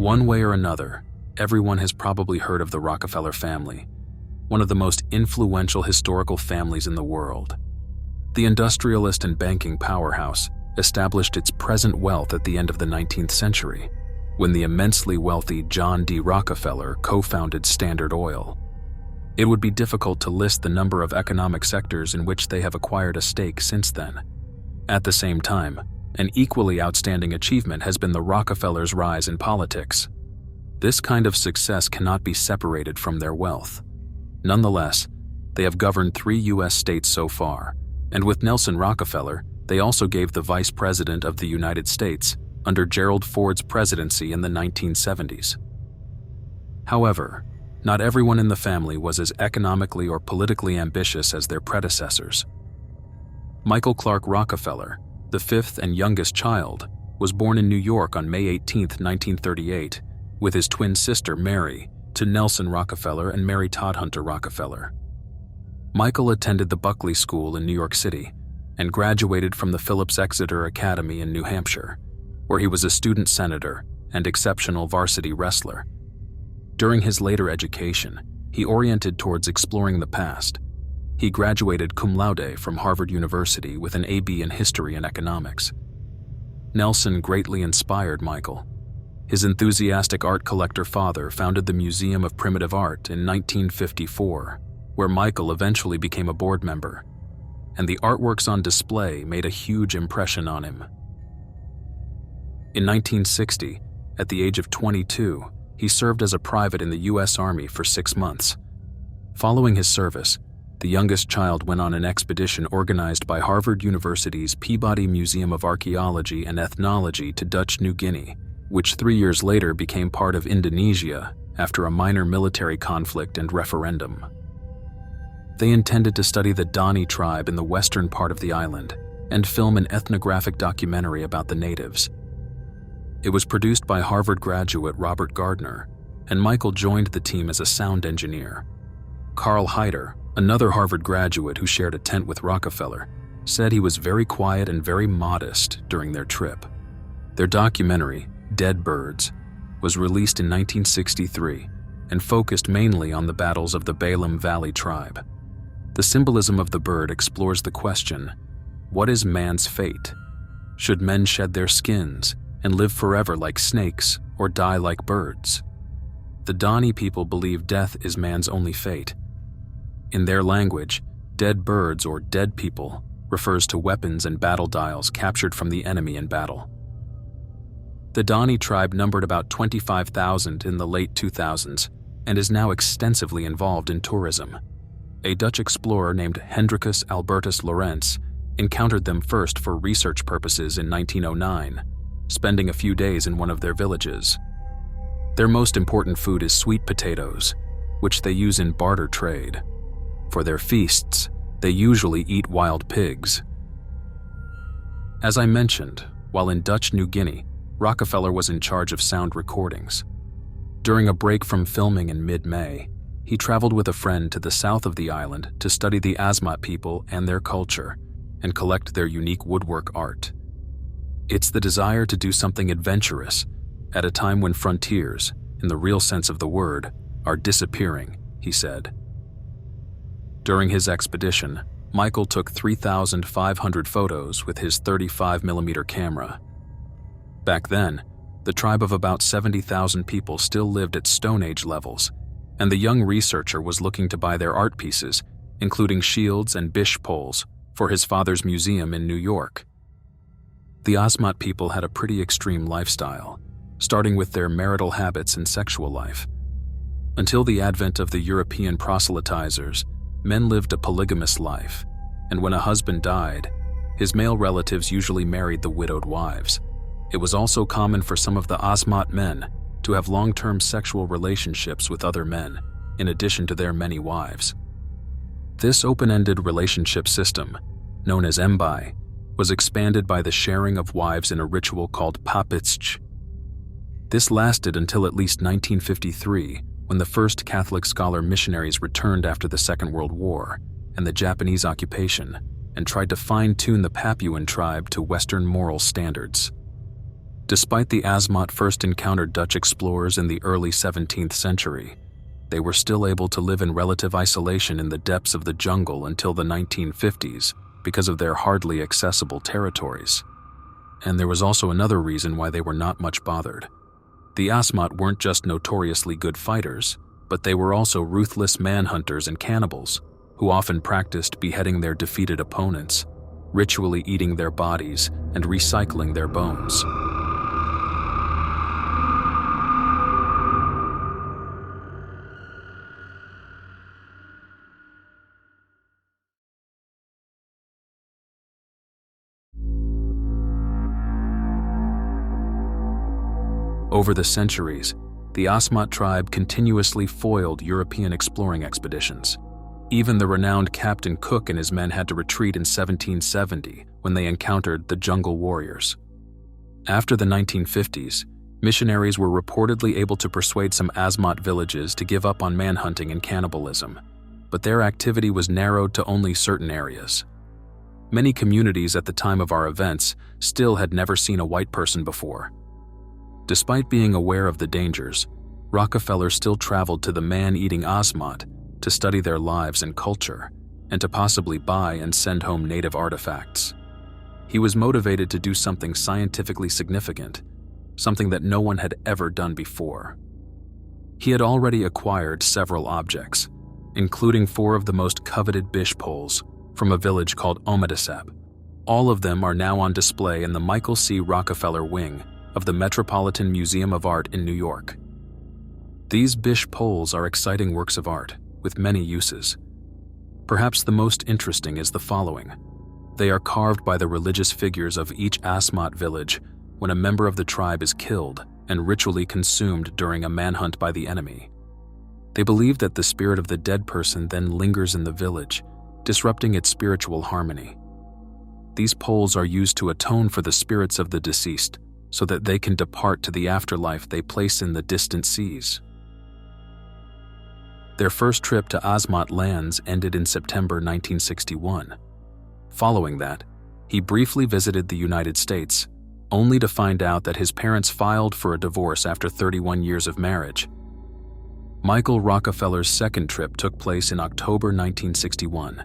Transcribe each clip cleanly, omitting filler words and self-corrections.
One way or another, everyone has probably heard of the Rockefeller family, one of the most influential historical families in the world. The industrialist and banking powerhouse established its present wealth at the end of the 19th century, when the immensely wealthy John D. Rockefeller co-founded Standard Oil. It would be difficult to list the number of economic sectors in which they have acquired a stake since then. At the same time, an equally outstanding achievement has been the Rockefellers' rise in politics. This kind of success cannot be separated from their wealth. Nonetheless, they have governed 3 U.S. states so far, and with Nelson Rockefeller, they also gave the Vice President of the United States under Gerald Ford's presidency in the 1970s. However, not everyone in the family was as economically or politically ambitious as their predecessors. Michael Clark Rockefeller, the 5th and youngest child, was born in New York on May 18, 1938, with his twin sister Mary, to Nelson Rockefeller and Mary Todd Hunter Rockefeller. Michael attended the Buckley School in New York City and graduated from the Phillips Exeter Academy in New Hampshire, where he was a student senator and exceptional varsity wrestler. During his later education, he oriented towards exploring the past. He graduated cum laude from Harvard University with an AB in History and Economics. Nelson greatly inspired Michael. His enthusiastic art collector father founded the Museum of Primitive Art in 1954, where Michael eventually became a board member, and the artworks on display made a huge impression on him. In 1960, at the age of 22, he served as a private in the U.S. Army for 6 months. Following his service, the youngest child went on an expedition organized by Harvard University's Peabody Museum of Archaeology and Ethnology to Dutch New Guinea, which 3 years later became part of Indonesia after a minor military conflict and referendum. They intended to study the Dani tribe in the western part of the island and film an ethnographic documentary about the natives. It was produced by Harvard graduate Robert Gardner, and Michael joined the team as a sound engineer. Carl Heider, another Harvard graduate who shared a tent with Rockefeller, said he was very quiet and very modest during their trip. Their documentary, Dead Birds, was released in 1963 and focused mainly on the battles of the Balaam Valley tribe. The symbolism of the bird explores the question, what is man's fate? Should men shed their skins and live forever like snakes or die like birds? The Dani people believe death is man's only fate. In their language, dead birds or dead people refers to weapons and battle dials captured from the enemy in battle. The Dani tribe numbered about 25,000 in the late 2000s and is now extensively involved in tourism. A Dutch explorer named Hendrikus Albertus Lorentz encountered them first for research purposes in 1909, spending a few days in one of their villages. Their most important food is sweet potatoes, which they use in barter trade. For their feasts, they usually eat wild pigs. As I mentioned, while in Dutch New Guinea, Rockefeller was in charge of sound recordings. During a break from filming in mid-May, he traveled with a friend to the south of the island to study the Asmat people and their culture and collect their unique woodwork art. It's the desire to do something adventurous at a time when frontiers, in the real sense of the word, are disappearing, he said. During his expedition, Michael took 3,500 photos with his 35mm camera. Back then, the tribe of about 70,000 people still lived at Stone Age levels, and the young researcher was looking to buy their art pieces, including shields and bish poles, for his father's museum in New York. The Asmat people had a pretty extreme lifestyle, starting with their marital habits and sexual life. Until the advent of the European proselytizers, men lived a polygamous life, and when a husband died, his male relatives usually married the widowed wives. It was also common for some of the Asmat men to have long-term sexual relationships with other men, in addition to their many wives. This open-ended relationship system, known as embai, was expanded by the sharing of wives in a ritual called papizj. This lasted until at least 1953, when the first Catholic scholar missionaries returned after the Second World War and the Japanese occupation and tried to fine-tune the Papuan tribe to Western moral standards. Despite the Asmat first encountered Dutch explorers in the early 17th century, they were still able to live in relative isolation in the depths of the jungle until the 1950s because of their hardly accessible territories. And there was also another reason why they were not much bothered. The Asmat weren't just notoriously good fighters, but they were also ruthless manhunters and cannibals, who often practiced beheading their defeated opponents, ritually eating their bodies and recycling their bones. Over the centuries, the Asmat tribe continuously foiled European exploring expeditions. Even the renowned Captain Cook and his men had to retreat in 1770 when they encountered the jungle warriors. After the 1950s, missionaries were reportedly able to persuade some Asmat villages to give up on manhunting and cannibalism, but their activity was narrowed to only certain areas. Many communities at the time of our events still had never seen a white person before. Despite being aware of the dangers, Rockefeller still traveled to the man-eating Asmat to study their lives and culture, and to possibly buy and send home native artifacts. He was motivated to do something scientifically significant, something that no one had ever done before. He had already acquired several objects, including 4 of the most coveted bish poles from a village called Omadisab. All of them are now on display in the Michael C. Rockefeller wing of the Metropolitan Museum of Art in New York. These bish poles are exciting works of art with many uses. Perhaps the most interesting is the following. They are carved by the religious figures of each Asmat village when a member of the tribe is killed and ritually consumed during a manhunt by the enemy. They believe that the spirit of the dead person then lingers in the village, disrupting its spiritual harmony. These poles are used to atone for the spirits of the deceased so that they can depart to the afterlife they place in the distant seas. Their first trip to Asmat lands ended in September 1961. Following that, he briefly visited the United States, only to find out that his parents filed for a divorce after 31 years of marriage. Michael Rockefeller's second trip took place in October 1961,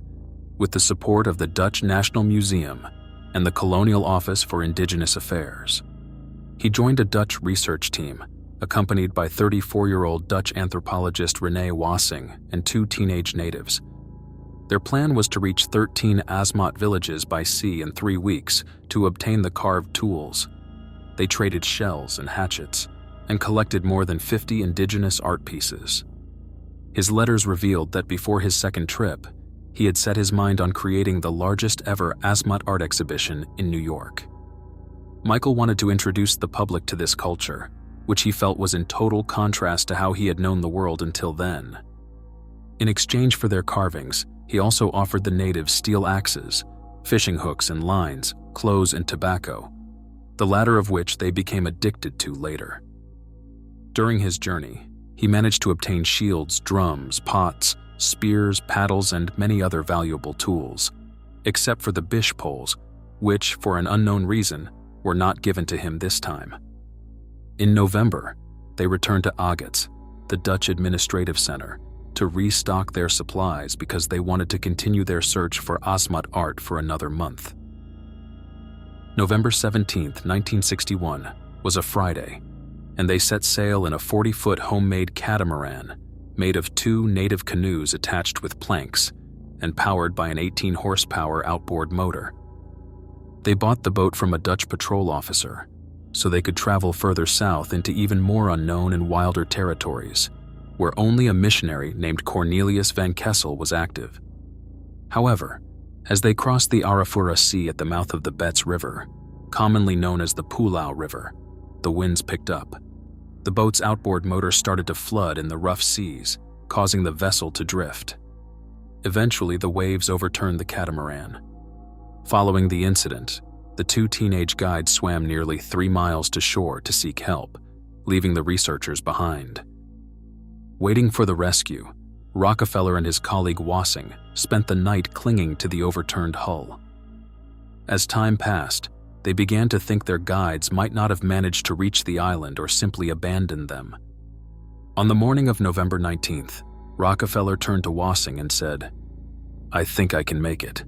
with the support of the Dutch National Museum and the Colonial Office for Indigenous Affairs. He joined a Dutch research team, accompanied by 34-year-old Dutch anthropologist René Wassing and 2 teenage natives. Their plan was to reach 13 Asmat villages by sea in 3 weeks to obtain the carved tools. They traded shells and hatchets and collected more than 50 indigenous art pieces. His letters revealed that before his second trip, he had set his mind on creating the largest ever Asmat art exhibition in New York. Michael wanted to introduce the public to this culture, which he felt was in total contrast to how he had known the world until then. In exchange for their carvings, he also offered the natives steel axes, fishing hooks and lines, clothes and tobacco, the latter of which they became addicted to later. During his journey, he managed to obtain shields, drums, pots, spears, paddles, and many other valuable tools, except for the bish poles, which, for an unknown reason, were not given to him this time. In November, they returned to Agats, the Dutch administrative center, to restock their supplies because they wanted to continue their search for Asmat art for another month. November 17, 1961, was a Friday, and they set sail in a 40-foot homemade catamaran made of 2 native canoes attached with planks and powered by an 18-horsepower outboard motor. They bought the boat from a Dutch patrol officer so they could travel further south into even more unknown and wilder territories, where only a missionary named Cornelius Van Kessel was active. However, as they crossed the Arafura Sea at the mouth of the Betz River, commonly known as the Pulau River, the winds picked up. The boat's outboard motor started to flood in the rough seas, causing the vessel to drift. Eventually, the waves overturned the catamaran. Following the incident, the 2 teenage guides swam nearly 3 miles to shore to seek help, leaving the researchers behind. Waiting for the rescue, Rockefeller and his colleague Wassing spent the night clinging to the overturned hull. As time passed, they began to think their guides might not have managed to reach the island or simply abandoned them. On the morning of November 19th, Rockefeller turned to Wassing and said, "I think I can make it."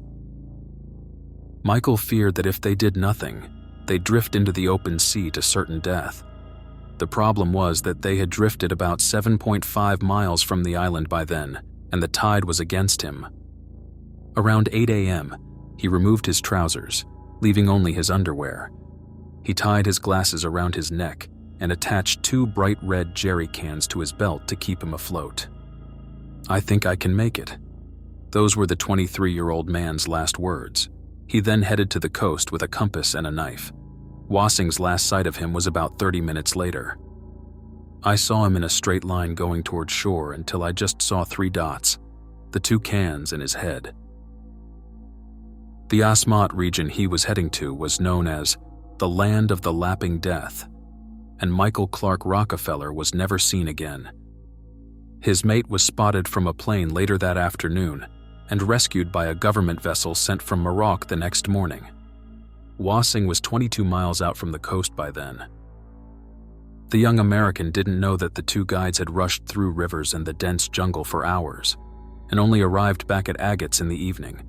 Michael feared that if they did nothing, they'd drift into the open sea to certain death. The problem was that they had drifted about 7.5 miles from the island by then, and the tide was against him. Around 8 a.m., he removed his trousers, leaving only his underwear. He tied his glasses around his neck and attached 2 bright red jerry cans to his belt to keep him afloat. "I think I can make it." Those were the 23-year-old man's last words. He then headed to the coast with a compass and a knife. Wassing's last sight of him was about 30 minutes later. "I saw him in a straight line going toward shore until I just saw 3 dots, the 2 cans in his head." The Asmat region he was heading to was known as the Land of the Lapping Death, and Michael Clark Rockefeller was never seen again. His mate was spotted from a plane later that afternoon and rescued by a government vessel sent from Morocco the next morning. Wassing was 22 miles out from the coast by then. The young American didn't know that the 2 guides had rushed through rivers and the dense jungle for hours, and only arrived back at Agates in the evening.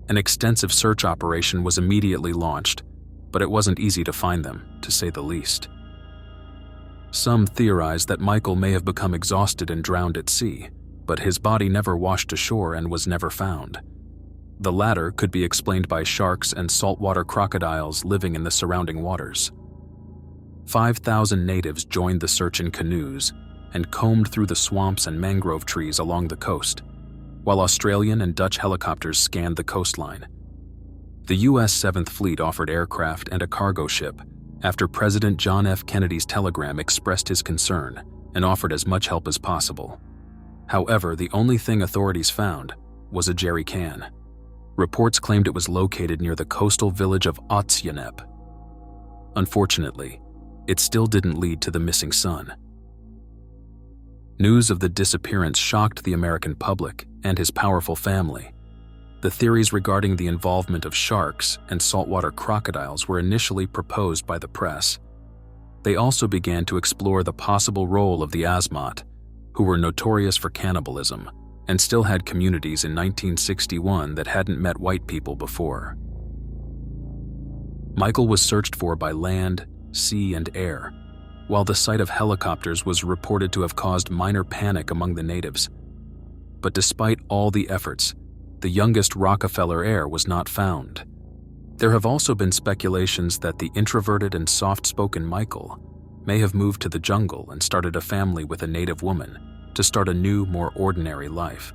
An extensive search operation was immediately launched, but it wasn't easy to find them, to say the least. Some theorized that Michael may have become exhausted and drowned at sea, but his body never washed ashore and was never found. The latter could be explained by sharks and saltwater crocodiles living in the surrounding waters. 5,000 natives joined the search in canoes and combed through the swamps and mangrove trees along the coast, while Australian and Dutch helicopters scanned the coastline. The U.S. 7th Fleet offered aircraft and a cargo ship after President John F. Kennedy's telegram expressed his concern and offered as much help as possible. However, the only thing authorities found was a jerry can. Reports claimed it was located near the coastal village of Otsyanep. Unfortunately, it still didn't lead to the missing son. News of the disappearance shocked the American public and his powerful family. The theories regarding the involvement of sharks and saltwater crocodiles were initially proposed by the press. They also began to explore the possible role of the Asmat, who were notorious for cannibalism and still had communities in 1961 that hadn't met white people before. Michael was searched for by land, sea, and air, while the sight of helicopters was reported to have caused minor panic among the natives. But despite all the efforts, the youngest Rockefeller heir was not found. There have also been speculations that the introverted and soft-spoken Michael may have moved to the jungle and started a family with a native woman to start a new, more ordinary life.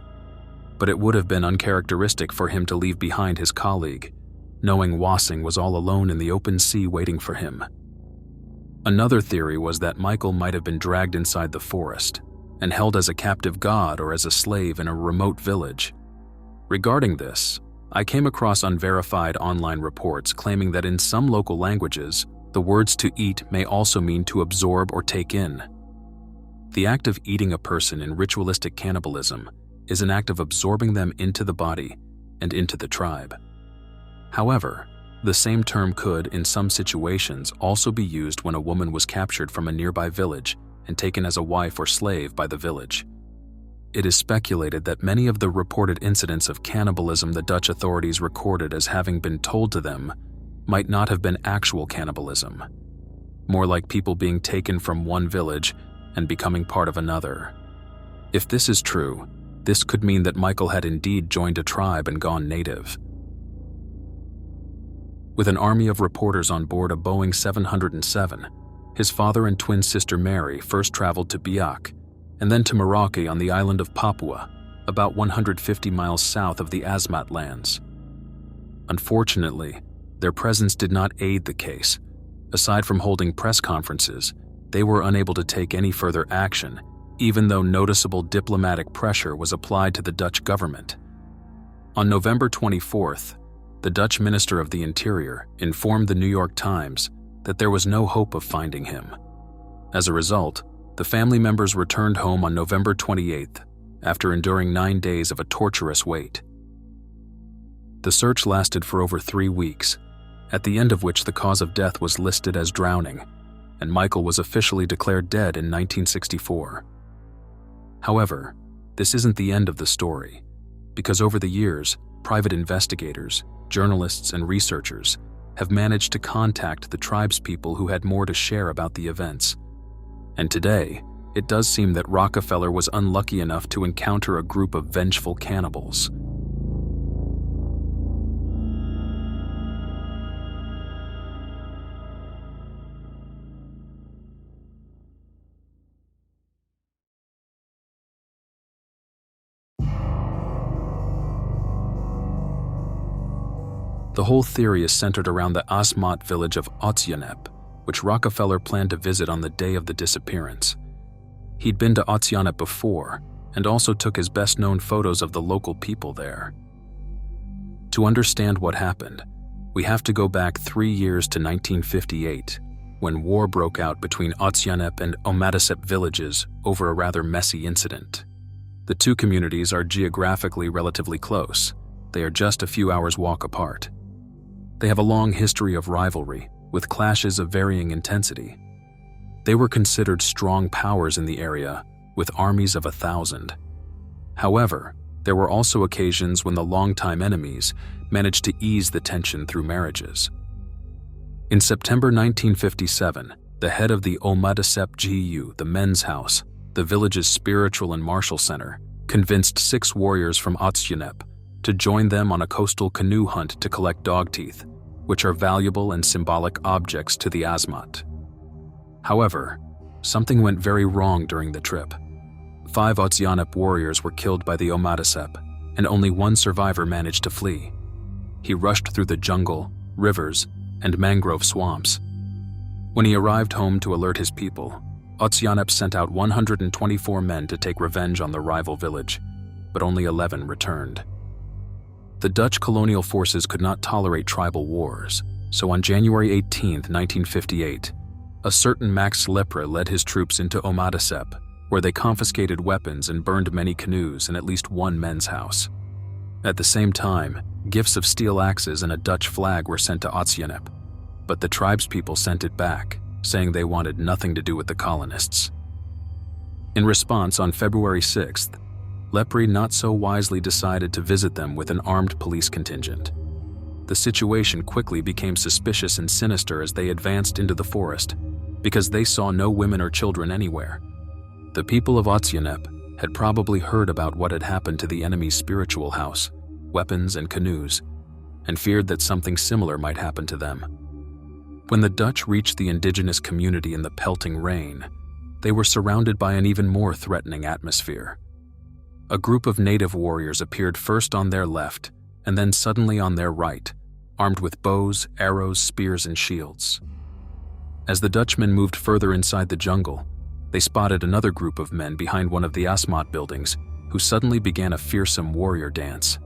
But it would have been uncharacteristic for him to leave behind his colleague, knowing Wassing was all alone in the open sea waiting for him. Another theory was that Michael might have been dragged inside the forest and held as a captive god or as a slave in a remote village. Regarding this, I came across unverified online reports claiming that in some local languages, the words to eat may also mean to absorb or take in. The act of eating a person in ritualistic cannibalism is an act of absorbing them into the body and into the tribe. However, the same term could, in some situations, also be used when a woman was captured from a nearby village and taken as a wife or slave by the village. It is speculated that many of the reported incidents of cannibalism the Dutch authorities recorded as having been told to them might not have been actual cannibalism, more like people being taken from one village and becoming part of another. If this is true, this could mean that Michael had indeed joined a tribe and gone native. With an army of reporters on board a Boeing 707, his father and twin sister Mary first traveled to Biak and then to Morocco on the island of Papua, about 150 miles south of the Asmat lands. Unfortunately, their presence did not aid the case. Aside from holding press conferences, they were unable to take any further action, even though noticeable diplomatic pressure was applied to the Dutch government. On November 24th, the Dutch Minister of the Interior informed the New York Times that there was no hope of finding him. As a result, the family members returned home on November 28th after enduring 9 days of a torturous wait. The search lasted for over 3 weeks, at the end of which the cause of death was listed as drowning, and Michael was officially declared dead in 1964. However, this isn't the end of the story, because over the years, private investigators, journalists, and researchers have managed to contact the tribespeople who had more to share about the events. And today, it does seem that Rockefeller was unlucky enough to encounter a group of vengeful cannibals. The whole theory is centered around the Asmat village of Otsianep, which Rockefeller planned to visit on the day of the disappearance. He'd been to Otsianep before, and also took his best-known photos of the local people there. To understand what happened, we have to go back 3 years to 1958, when war broke out between Otsianep and Omadisep villages over a rather messy incident. The two communities are geographically relatively close. They are just a few hours' walk apart. They have a long history of rivalry, with clashes of varying intensity. They were considered strong powers in the area, with armies of 1,000. However, there were also occasions when the longtime enemies managed to ease the tension through marriages. In September 1957, the head of the Omadisep GU, the men's house, the village's spiritual and martial center, convinced 6 warriors from Otsianep to join them on a coastal canoe hunt to collect dog teeth, which are valuable and symbolic objects to the Asmat. However, something went very wrong during the trip. 5 Otsianep warriors were killed by the Omadisep, and only 1 survivor managed to flee. He rushed through the jungle, rivers, and mangrove swamps. When he arrived home to alert his people, Otsianep sent out 124 men to take revenge on the rival village, but only 11 returned. The Dutch colonial forces could not tolerate tribal wars, so on January 18, 1958, a certain Max Lepre led his troops into Omadisep, where they confiscated weapons and burned many canoes and at least 1 men's house. At the same time, gifts of steel axes and a Dutch flag were sent to Otsianep, but the tribespeople sent it back, saying they wanted nothing to do with the colonists. In response, on February 6th, Lepre not so wisely decided to visit them with an armed police contingent. The situation quickly became suspicious and sinister as they advanced into the forest, because they saw no women or children anywhere. The people of Otsianep had probably heard about what had happened to the enemy's spiritual house, weapons and canoes, and feared that something similar might happen to them. When the Dutch reached the indigenous community in the pelting rain, they were surrounded by an even more threatening atmosphere. A group of native warriors appeared first on their left and then suddenly on their right, armed with bows, arrows, spears, and shields. As the Dutchmen moved further inside the jungle, they spotted another group of men behind one of the Asmat buildings who suddenly began a fearsome warrior dance.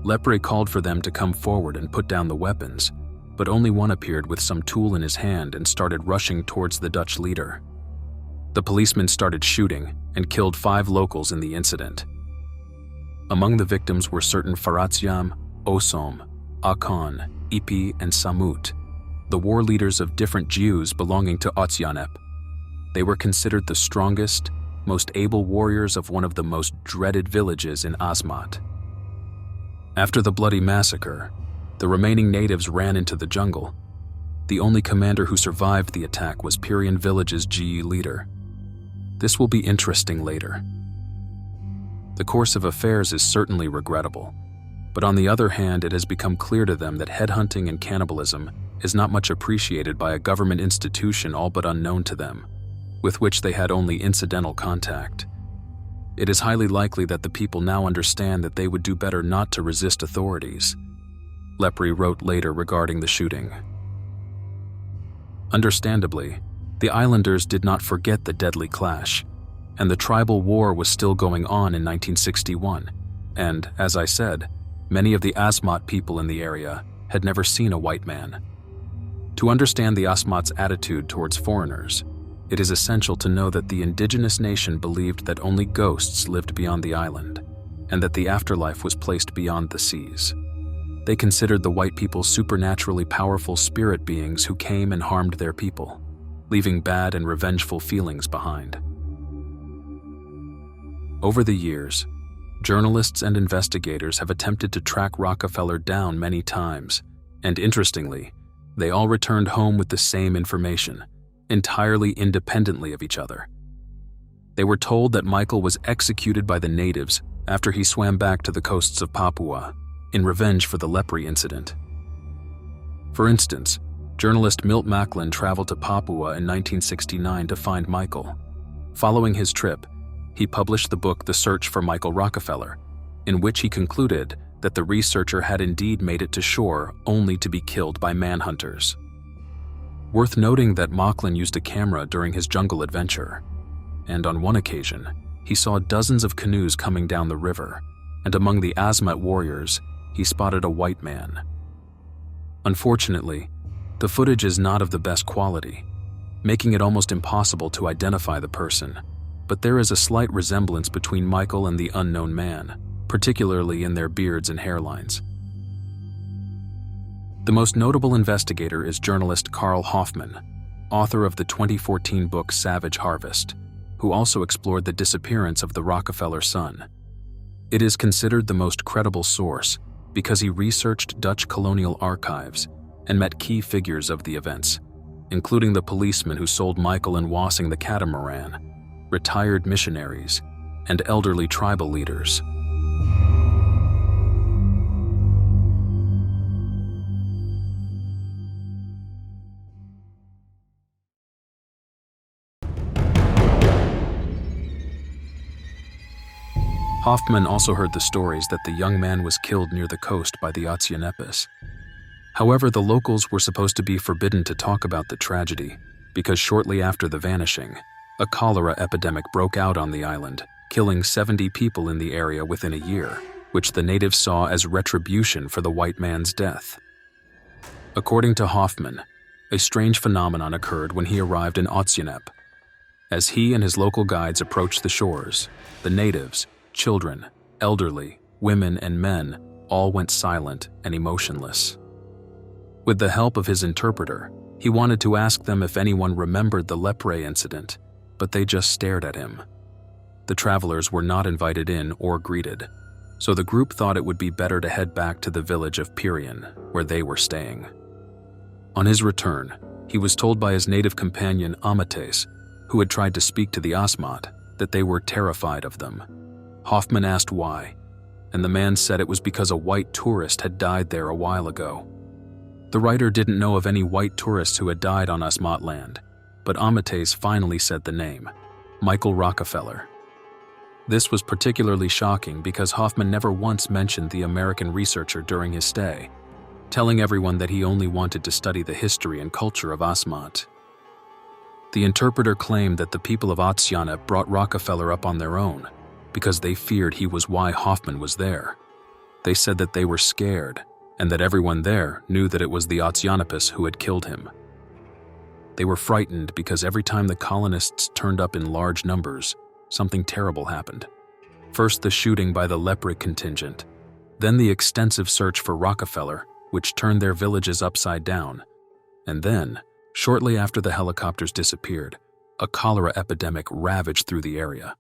Lepre called for them to come forward and put down the weapons, but only one appeared with some tool in his hand and started rushing towards the Dutch leader. The policemen started shooting and killed 5 locals in the incident. Among the victims were certain Faratsiam, Osom, Akon, Ipi, and Samut, the war leaders of different Jews belonging to Otsianep. They were considered the strongest, most able warriors of one of the most dreaded villages in Asmat. After the bloody massacre, the remaining natives ran into the jungle. The only commander who survived the attack was Pirian village's GE leader. This will be interesting later. The course of affairs is certainly regrettable, but on the other hand, it has become clear to them that headhunting and cannibalism is not much appreciated by a government institution all but unknown to them, with which they had only incidental contact. It is highly likely that the people now understand that they would do better not to resist authorities. Lepre wrote later regarding the shooting. Understandably, the islanders did not forget the deadly clash, and the tribal war was still going on in 1961, and, as I said, many of the Asmat people in the area had never seen a white man. To understand the Asmat's attitude towards foreigners, it is essential to know that the indigenous nation believed that only ghosts lived beyond the island, and that the afterlife was placed beyond the seas. They considered the white people supernaturally powerful spirit beings who came and harmed their people, leaving bad and revengeful feelings behind. Over the years, journalists and investigators have attempted to track Rockefeller down many times, and interestingly, they all returned home with the same information, entirely independently of each other. They were told that Michael was executed by the natives after he swam back to the coasts of Papua in revenge for the leopard incident. For instance, journalist Milt Macklin traveled to Papua in 1969 to find Michael. Following his trip, he published the book The Search for Michael Rockefeller, in which he concluded that the researcher had indeed made it to shore only to be killed by manhunters. Worth noting that Macklin used a camera during his jungle adventure, and on one occasion, he saw dozens of canoes coming down the river, and among the Asmat warriors, he spotted a white man. Unfortunately, the footage is not of the best quality, making it almost impossible to identify the person, but there is a slight resemblance between Michael and the unknown man, particularly in their beards and hairlines. The most notable investigator is journalist Carl Hoffman, author of the 2014 book Savage Harvest, who also explored the disappearance of the Rockefeller son. It is considered the most credible source because he researched Dutch colonial archives and met key figures of the events, including the policeman who sold Michael and Wassing the catamaran, retired missionaries, and elderly tribal leaders. Hoffman also heard the stories that the young man was killed near the coast by the Otsionepis. However, the locals were supposed to be forbidden to talk about the tragedy because shortly after the vanishing, a cholera epidemic broke out on the island, killing 70 people in the area within a year, which the natives saw as retribution for the white man's death. According to Hoffman, a strange phenomenon occurred when he arrived in Otsionep. As he and his local guides approached the shores, the natives, children, elderly, women, and men all went silent and emotionless. With the help of his interpreter, he wanted to ask them if anyone remembered the lepre incident, but they just stared at him. The travelers were not invited in or greeted, so the group thought it would be better to head back to the village of Pirian, where they were staying. On his return, he was told by his native companion Amates, who had tried to speak to the Asmat, that they were terrified of them. Hoffman asked why, and the man said it was because a white tourist had died there a while ago. The writer didn't know of any white tourists who had died on Asmat land, but Amates finally said the name, Michael Rockefeller. This was particularly shocking because Hoffman never once mentioned the American researcher during his stay, telling everyone that he only wanted to study the history and culture of Asmat. The interpreter claimed that the people of Otsionep brought Rockefeller up on their own because they feared he was why Hoffman was there. They said that they were scared and that everyone there knew that it was the Otsionepis who had killed him. They were frightened because every time the colonists turned up in large numbers, something terrible happened. First the shooting by the leopard contingent, then the extensive search for Rockefeller, which turned their villages upside down, and then, shortly after the helicopters disappeared, a cholera epidemic ravaged through the area.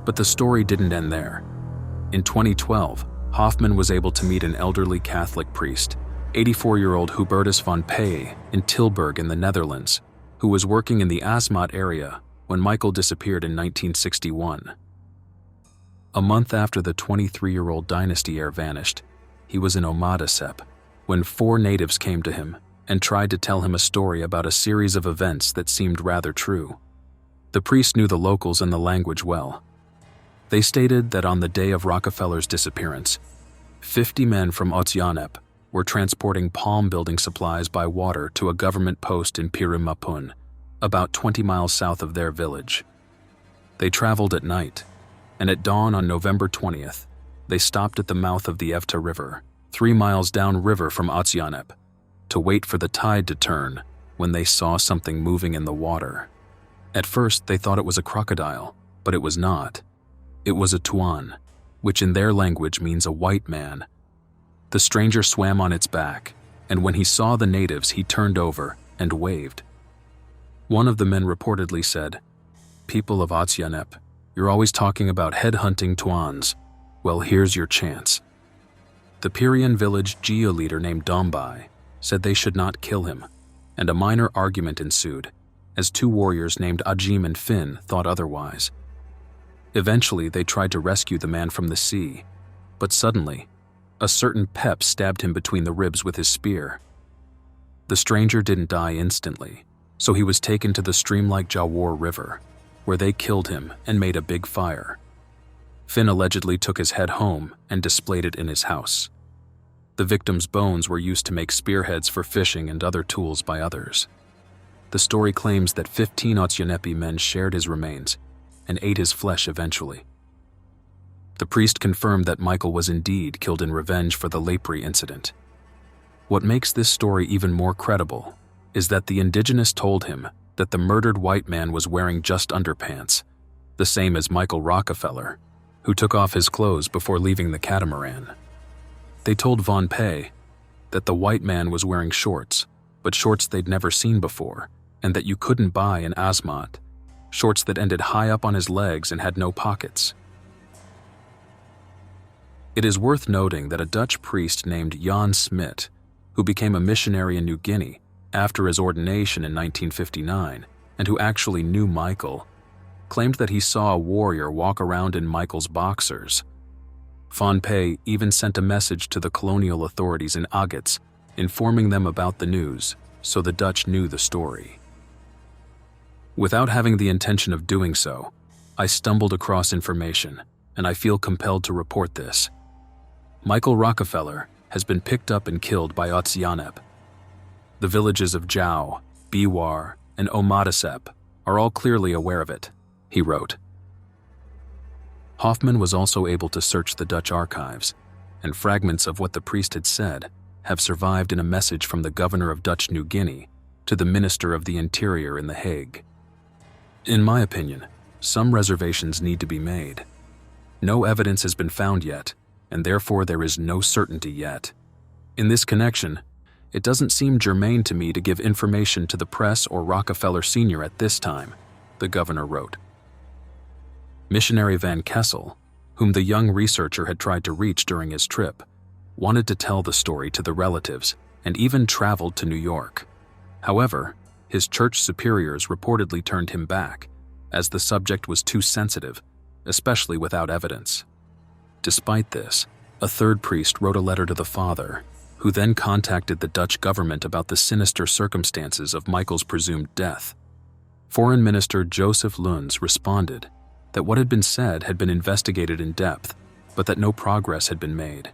But the story didn't end there. In 2012, Hoffman was able to meet an elderly Catholic priest, 84-year-old Hubertus van Peye, in Tilburg in the Netherlands, who was working in the Asmat area when Michael disappeared in 1961. A month after the 23-year-old dynasty heir vanished, he was in Omadasep when 4 natives came to him and tried to tell him a story about a series of events that seemed rather true. The priest knew the locals and the language well. They stated that on the day of Rockefeller's disappearance, 50 men from Otsionep were transporting palm building supplies by water to a government post in Pirimapun, about 20 miles south of their village. They traveled at night, and at dawn on November 20th, they stopped at the mouth of the Evta River, 3 miles downriver from Otsionep, to wait for the tide to turn when they saw something moving in the water. At first, they thought it was a crocodile, but it was not. It was a tuan, which in their language means a white man. The stranger swam on its back, and when he saw the natives, he turned over and waved. One of the men reportedly said, "People of Otsianep, you're always talking about headhunting Tuans. Well, here's your chance." The Pirian village Geo leader named Dombai said they should not kill him, and a minor argument ensued, as two warriors named Ajim and Finn thought otherwise. Eventually, they tried to rescue the man from the sea, but suddenly, a certain Pep stabbed him between the ribs with his spear. The stranger didn't die instantly, so he was taken to the stream-like Jawar River, where they killed him and made a big fire. Finn allegedly took his head home and displayed it in his house. The victim's bones were used to make spearheads for fishing and other tools by others. The story claims that 15 Otsianepi men shared his remains and ate his flesh eventually. The priest confirmed that Michael was indeed killed in revenge for the Lepri incident. What makes this story even more credible is that the indigenous told him that the murdered white man was wearing just underpants, the same as Michael Rockefeller, who took off his clothes before leaving the catamaran. They told Von Pei that the white man was wearing shorts, but shorts they'd never seen before, and that you couldn't buy in Asmat, shorts that ended high up on his legs and had no pockets. It is worth noting that a Dutch priest named Jan Smit, who became a missionary in New Guinea after his ordination in 1959, and who actually knew Michael, claimed that he saw a warrior walk around in Michael's boxers. Von Pei even sent a message to the colonial authorities in Agats, informing them about the news, so the Dutch knew the story. Without having the intention of doing so, I stumbled across information, and I feel compelled to report this. Michael Rockefeller has been picked up and killed by Otsianep. The villages of Jau, Biwar, and Omadasep are all clearly aware of it, he wrote. Hoffman was also able to search the Dutch archives, and fragments of what the priest had said have survived in a message from the governor of Dutch New Guinea to the Minister of the Interior in The Hague. In my opinion, some reservations need to be made. No evidence has been found yet, and therefore there is no certainty yet. In this connection, it doesn't seem germane to me to give information to the press or Rockefeller Sr. at this time, the governor wrote. Missionary Van Kessel, whom the young researcher had tried to reach during his trip, wanted to tell the story to the relatives and even traveled to New York. However, his church superiors reportedly turned him back, as the subject was too sensitive, especially without evidence. Despite this, a third priest wrote a letter to the father, who then contacted the Dutch government about the sinister circumstances of Michael's presumed death. Foreign Minister Joseph Luns responded that what had been said had been investigated in depth, but that no progress had been made.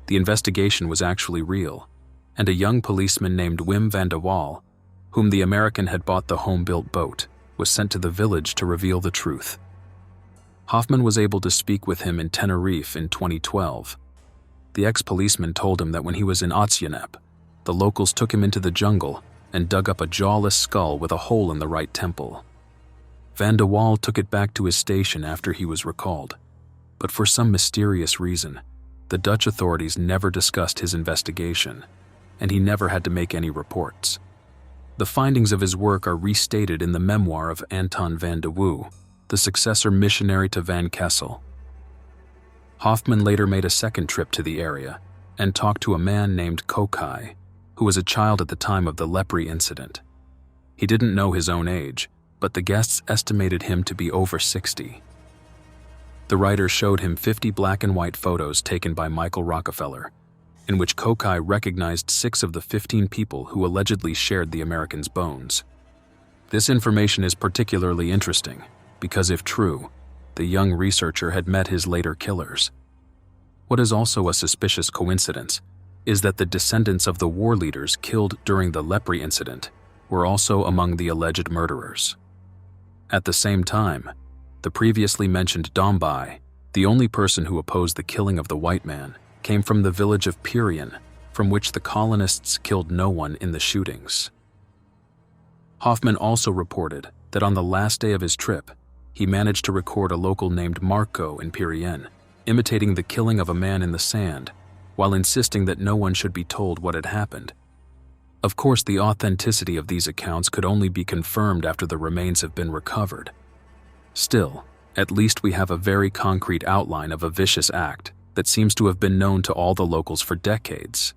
The investigation was actually real, and a young policeman named Wim van de Waal, whom the American had bought the home-built boat, was sent to the village to reveal the truth. Hoffman was able to speak with him in Tenerife in 2012. The ex-policeman told him that when he was in Otsianep, the locals took him into the jungle and dug up a jawless skull with a hole in the right temple. Van de Waal took it back to his station after he was recalled, but for some mysterious reason, the Dutch authorities never discussed his investigation, and he never had to make any reports. The findings of his work are restated in the memoir of Anton van de Woo, the successor missionary to Van Kessel. Hoffman later made a second trip to the area and talked to a man named Kokai, who was a child at the time of the Lepri incident. He didn't know his own age, but the guests estimated him to be over 60. The writer showed him 50 black and white photos taken by Michael Rockefeller, in which Kokai recognized 6 of the 15 people who allegedly shared the American's bones. This information is particularly interesting because, if true, the young researcher had met his later killers. What is also a suspicious coincidence is that the descendants of the war leaders killed during the Lepri incident were also among the alleged murderers. At the same time, the previously mentioned Dombai, the only person who opposed the killing of the white man, came from the village of Pirian, from which the colonists killed no one in the shootings. Hoffman also reported that on the last day of his trip, he managed to record a local named Marco in Pirian, imitating the killing of a man in the sand, while insisting that no one should be told what had happened. Of course, the authenticity of these accounts could only be confirmed after the remains have been recovered. Still, at least we have a very concrete outline of a vicious act that seems to have been known to all the locals for decades.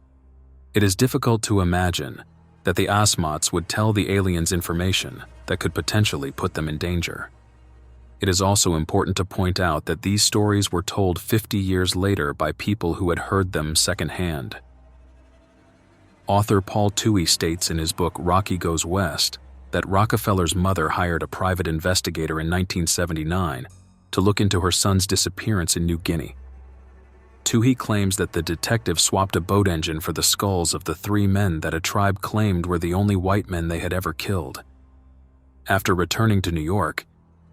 It is difficult to imagine that the Asmats would tell the aliens information that could potentially put them in danger. It is also important to point out that these stories were told 50 years later by people who had heard them secondhand. Author Paul Toohey states in his book Rocky Goes West that Rockefeller's mother hired a private investigator in 1979 to look into her son's disappearance in New Guinea. Toohey claims that the detective swapped a boat engine for the skulls of the 3 men that a tribe claimed were the only white men they had ever killed. After returning to New York,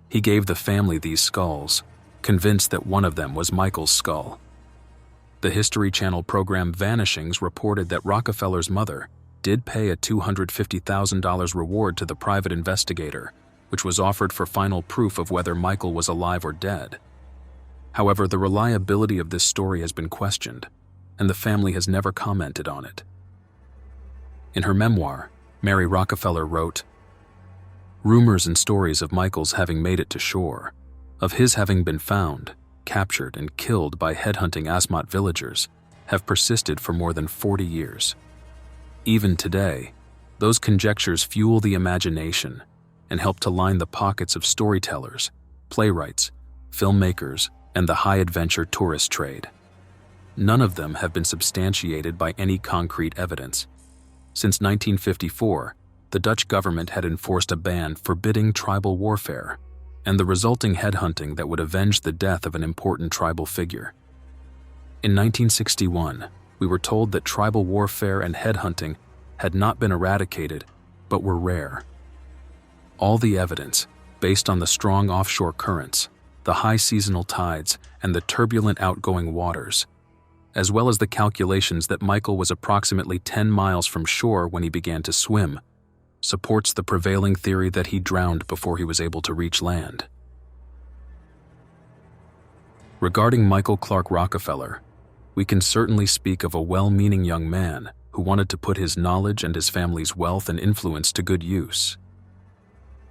he gave the family these skulls, convinced that one of them was Michael's skull. The History Channel program Vanishings reported that Rockefeller's mother did pay a $250,000 reward to the private investigator, which was offered for final proof of whether Michael was alive or dead. However, the reliability of this story has been questioned, and the family has never commented on it. In her memoir, Mary Rockefeller wrote, "Rumors and stories of Michael's having made it to shore, of his having been found, captured, and killed by headhunting Asmat villagers have persisted for more than 40 years. Even today, those conjectures fuel the imagination and help to line the pockets of storytellers, playwrights, filmmakers, and the high-adventure tourist trade. None of them have been substantiated by any concrete evidence. Since 1954, the Dutch government had enforced a ban forbidding tribal warfare and the resulting headhunting that would avenge the death of an important tribal figure. In 1961, we were told that tribal warfare and headhunting had not been eradicated, but were rare. All the evidence, based on the strong offshore currents, the high seasonal tides, and the turbulent outgoing waters, as well as the calculations that Michael was approximately 10 miles from shore when he began to swim, supports the prevailing theory that he drowned before he was able to reach land. Regarding Michael Clark Rockefeller, we can certainly speak of a well-meaning young man who wanted to put his knowledge and his family's wealth and influence to good use.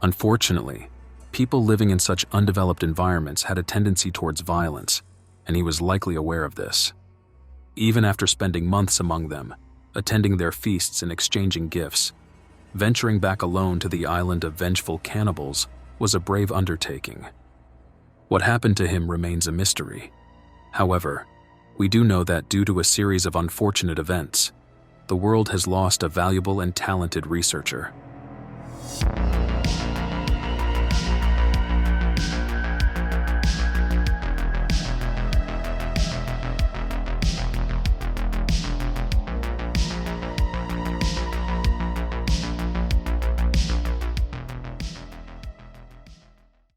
Unfortunately, people living in such undeveloped environments had a tendency towards violence, and he was likely aware of this. Even after spending months among them, attending their feasts and exchanging gifts, venturing back alone to the island of Vengeful Cannibals was a brave undertaking. What happened to him remains a mystery. However, we do know that due to a series of unfortunate events, the world has lost a valuable and talented researcher.